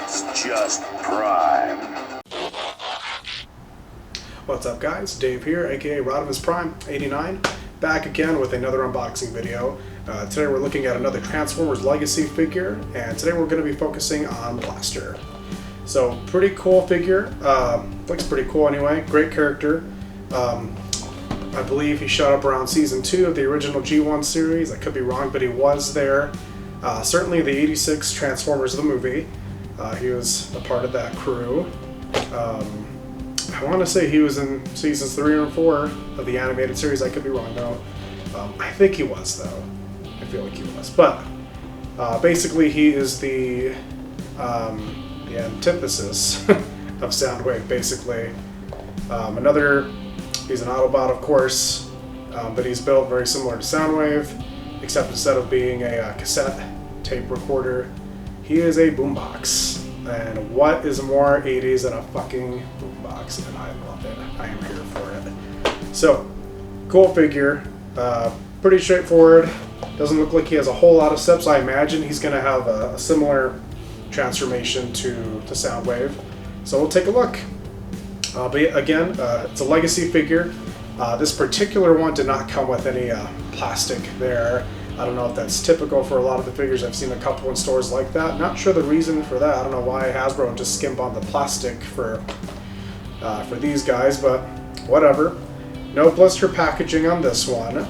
That's just prime. What's up guys, Dave here, aka Rodimus Prime 89, back again with another unboxing video. Today we're looking at another Transformers Legacy figure, and today we're going to be focusing on Blaster. So, pretty cool figure, looks pretty cool anyway, great character. I believe he showed up around Season 2 of the original G1 series, I could be wrong, but he was there. Certainly the 86 Transformers the movie, he was a part of that crew. I want to say he was in Seasons 3 or 4 of the animated series, I could be wrong though. I think he was though, I feel like he was. But basically he is the antithesis of Soundwave, basically. He's an Autobot, of course, but he's built very similar to Soundwave, except instead of being a cassette tape recorder, he is a boombox. And what is more 80s than a fucking boombox? And I love it. I am here for it. So, cool figure. Pretty straightforward. Doesn't look like he has a whole lot of steps. I imagine he's going to have a similar transformation to Soundwave. So we'll take a look. But again, it's a legacy figure. This particular one did not come with any plastic there. I don't know if that's typical for a lot of the figures. I've seen a couple in stores like that. Not sure the reason for that. I don't know why Hasbro just skimp on the plastic for these guys, but whatever. No blister packaging on this one,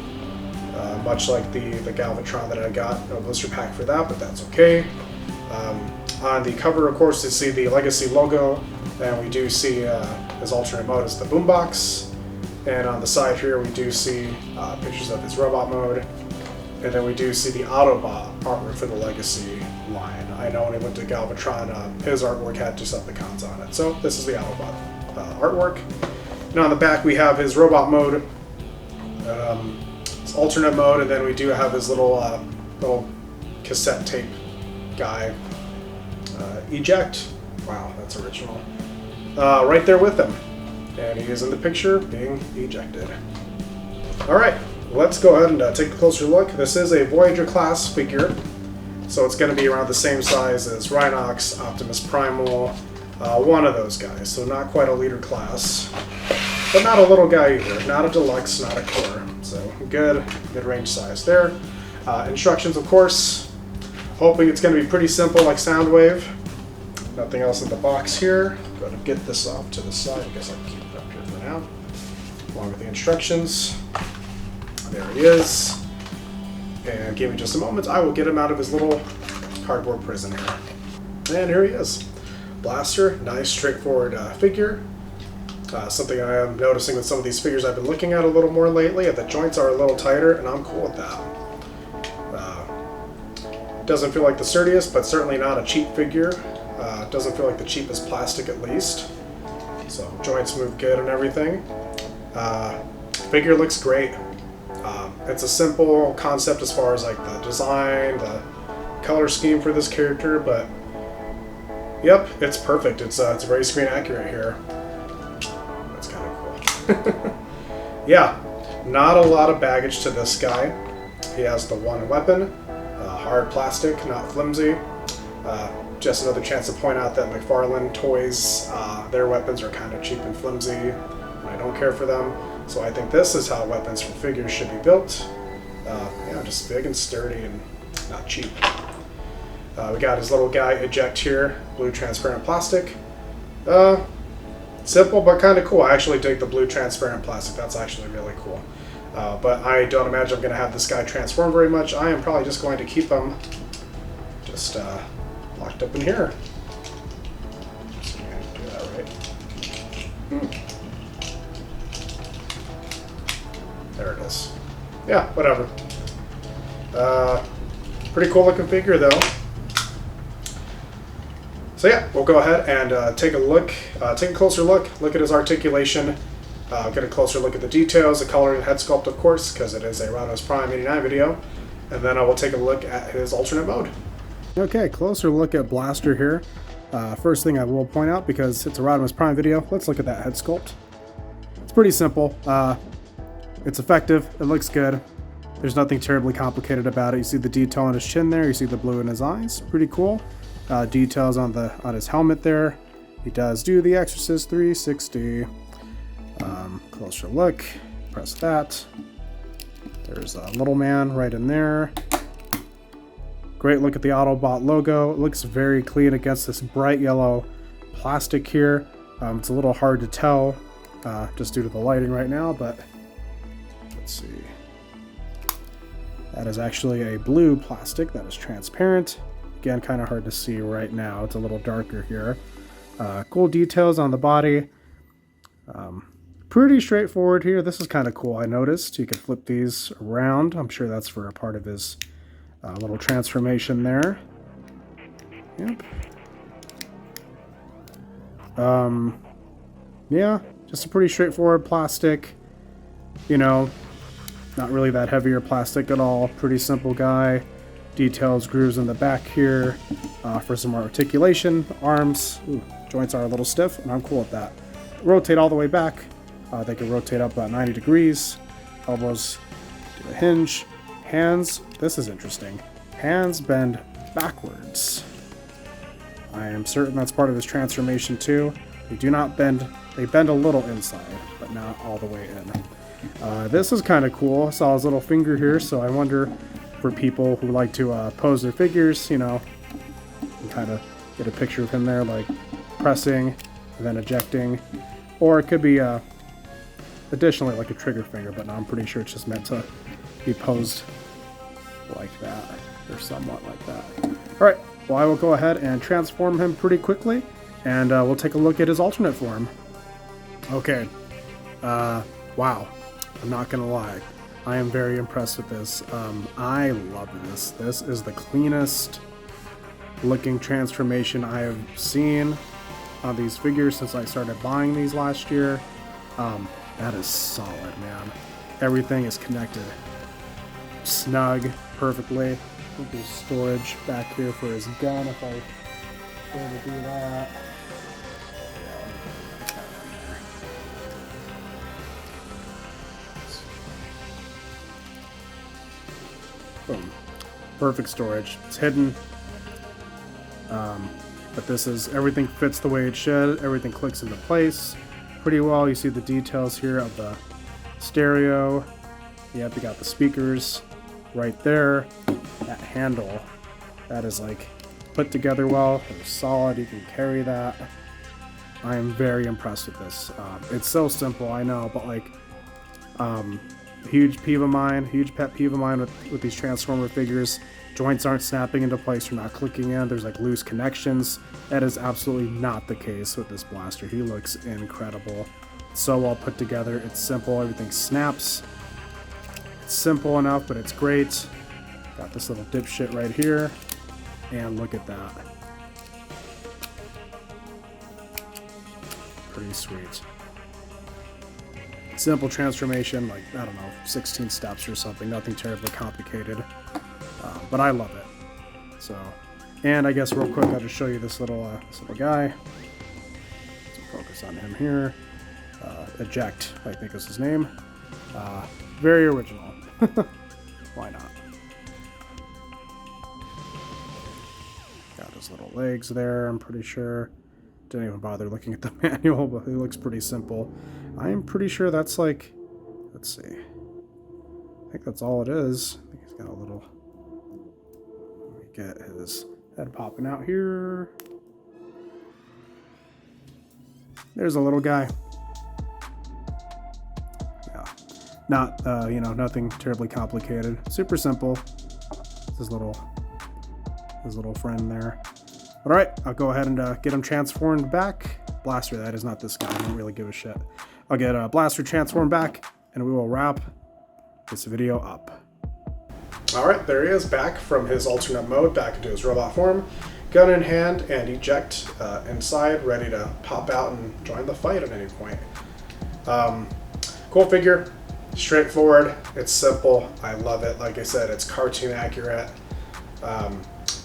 much like the Galvatron that I got. No blister pack for that, but that's okay. On the cover, of course, you see the Legacy logo, and we do see his alternate mode is the boombox. And on the side here, we do see pictures of his robot mode. And then we do see the Autobot artwork for the Legacy line. I know when he went to Galvatron, his artwork had Decepticons on it. So this is the Autobot artwork. Now on the back we have his robot mode, his alternate mode, and then we do have his little cassette tape guy. Eject. Wow, that's original. Right there with him. And he is in the picture being ejected. Alright. Let's go ahead and take a closer look. This is a Voyager class figure, so it's going to be around the same size as Rhinox, Optimus Primal, one of those guys. So not quite a leader class, but not a little guy either. Not a deluxe, not a core. So good mid-range size there. Instructions, of course. Hoping it's going to be pretty simple like Soundwave. Nothing else in the box here. Go ahead and get this off to the side. I guess I can keep it up here for now, along with the instructions. There he is. And give me just a moment. I will get him out of his little cardboard prison here. And here he is. Blaster. Nice, straightforward figure. Something I am noticing with some of these figures I've been looking at a little more lately. The joints are a little tighter, and I'm cool with that. Doesn't feel like the sturdiest, but certainly not a cheap figure. Doesn't feel like the cheapest plastic, at least. So joints move good and everything. Figure looks great. It's a simple concept as far as like the design, the color scheme for this character, but yep, it's perfect. It's very screen accurate here. That's kind of cool. Yeah, not a lot of baggage to this guy. He has the one weapon, hard plastic, not flimsy. Just another chance to point out that McFarlane Toys, their weapons are kind of cheap and flimsy, and I don't care for them. So I think this is how weapons for figures should be built. Yeah, just big and sturdy and not cheap. We got his little guy eject here, blue transparent plastic. Simple but kind of cool. I actually dig the blue transparent plastic. That's actually really cool. But I don't imagine I'm going to have this guy transform very much. I am probably just going to keep him just locked up in here. So I'm going to do that right. There it is. Yeah, whatever. Pretty cool looking figure though. So yeah, we'll go ahead and take a closer look at his articulation, get a closer look at the details, the color and head sculpt, of course, because it is a Rodimus Prime 89 video, and then I will take a look at his alternate mode. Okay, closer look at Blaster here. First thing I will point out, because it's a Rodimus Prime video, let's look at that head sculpt. It's pretty simple. It's effective, it looks good. There's nothing terribly complicated about it. You see the detail on his chin there, you see the blue in his eyes, pretty cool. details on his helmet there. He does do the Exorcist 360. Closer look. Press that. There's a little man right in there. Great look at the Autobot logo. It looks very clean against this bright yellow plastic here. It's a little hard to tell just due to the lighting right now, but let's see. That is actually a blue plastic that is transparent. Again, kind of hard to see right now. It's a little darker here. Cool details on the body. Pretty straightforward here. This is kind of cool. I noticed you can flip these around. I'm sure that's for a part of his little transformation there. Yep. Yeah, just a pretty straightforward plastic. You know, not really that heavier plastic at all. Pretty simple guy. Details, grooves in the back here for some more articulation. Arms, joints are a little stiff, and I'm cool with that. Rotate all the way back. They can rotate up about 90 degrees. Elbows to a hinge. Hands, this is interesting. Hands bend backwards. I am certain that's part of his transformation too. They do not bend, they bend a little inside, but not all the way in. This is kind of cool. I saw his little finger here, so I wonder for people who like to pose their figures, you know, you can kind of get a picture of him there, like pressing and then ejecting. Or it could be additionally like a trigger finger, but no, I'm pretty sure it's just meant to be posed like that, or somewhat like that. All right, well, I will go ahead and transform him pretty quickly, and we'll take a look at his alternate form. Okay, wow, I'm not gonna lie, I am very impressed with this. I love this. This is the cleanest looking transformation I have seen on these figures since I started buying these last year. That is solid, man. Everything is connected snug perfectly. There's storage back here for his gun if I were to do that. Boom. Perfect storage. It's hidden. But this is, everything fits the way it should. Everything clicks into place pretty well. You see the details here of the stereo. Yep, you got the speakers right there. That handle, that is like put together well. It's solid. You can carry that. I am very impressed with this. It's so simple, I know, but like, huge peeve of mine, huge pet peeve of mine with these Transformer figures. Joints aren't snapping into place, you're not clicking in, there's like loose connections. That is absolutely not the case with this blaster. He looks incredible. It's so well put together, it's simple, everything snaps. It's simple enough, but it's great. Got this little dipshit right here, and look at that. Pretty sweet. Simple transformation, like, I don't know, 16 steps or something, nothing terribly complicated. But I love it. So, and I guess real quick, I'll just show you this little guy. So focus on him here. Eject, I think is his name. Very original. Why not? Got his little legs there, I'm pretty sure. Didn't even bother looking at the manual, but it looks pretty simple. I am pretty sure that's like, let's see. I think that's all it is. I think he's got a little, let me get his head popping out here. There's a little guy. Yeah. Not, you know, nothing terribly complicated. Super simple. His little friend there. All right, I'll go ahead and get him transformed back. Blaster, that is not this guy. I don't really give a shit. I'll get Blaster transformed back, and we will wrap this video up. All right, there he is, back from his alternate mode, back into his robot form. Gun in hand and eject inside, ready to pop out and join the fight at any point. Cool figure, straightforward, it's simple. I love it. Like I said, it's cartoon accurate.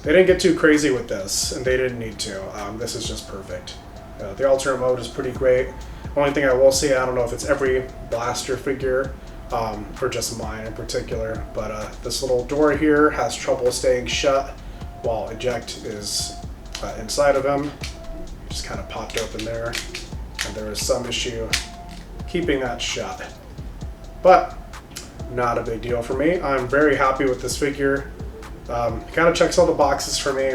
They didn't get too crazy with this, and they didn't need to. This is just perfect. The alternate mode is pretty great. Only thing I will say, I don't know if it's every Blaster figure, or just mine in particular, but this little door here has trouble staying shut, while eject is inside of him. Just kind of popped open there, and there was some issue keeping that shut. But not a big deal for me. I'm very happy with this figure. It kind of checks all the boxes for me.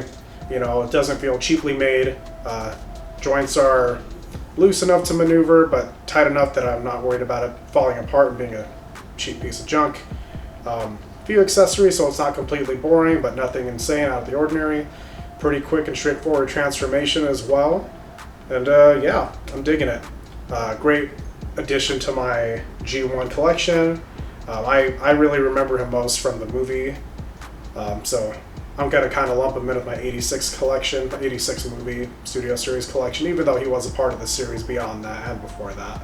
You know, it doesn't feel cheaply made. Joints are loose enough to maneuver, but tight enough that I'm not worried about it falling apart and being a cheap piece of junk. Few accessories, so it's not completely boring, but nothing insane out of the ordinary. Pretty quick and straightforward transformation as well. And yeah, I'm digging it. Great addition to my G1 collection. I really remember him most from the movie, so I'm gonna kind of lump him in with my 86 collection, 86 movie Studio Series collection, even though he was a part of the series beyond that and before that.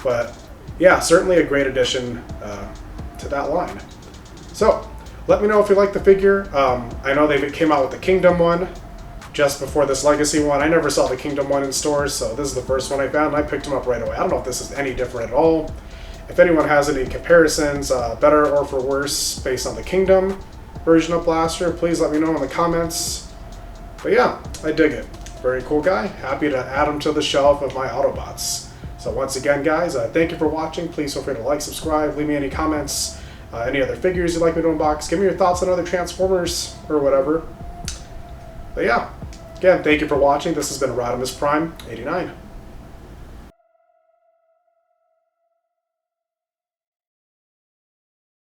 But yeah, certainly a great addition to that line. So let me know if you like the figure. I know they came out with the Kingdom one just before this Legacy one. I never saw the Kingdom one in stores, so this is the first one I found, and I picked him up right away. I don't know if this is any different at all. If anyone has any comparisons, better or for worse, based on the Kingdom version of Blaster, please let me know in the comments. But yeah, I dig it. Very cool guy. Happy to add him to the shelf of my Autobots. So once again, guys, thank you for watching. Please feel free to like, subscribe, leave me any comments, any other figures you'd like me to unbox. Give me your thoughts on other Transformers or whatever. But yeah, again, thank you for watching. This has been Rodimus Prime 89.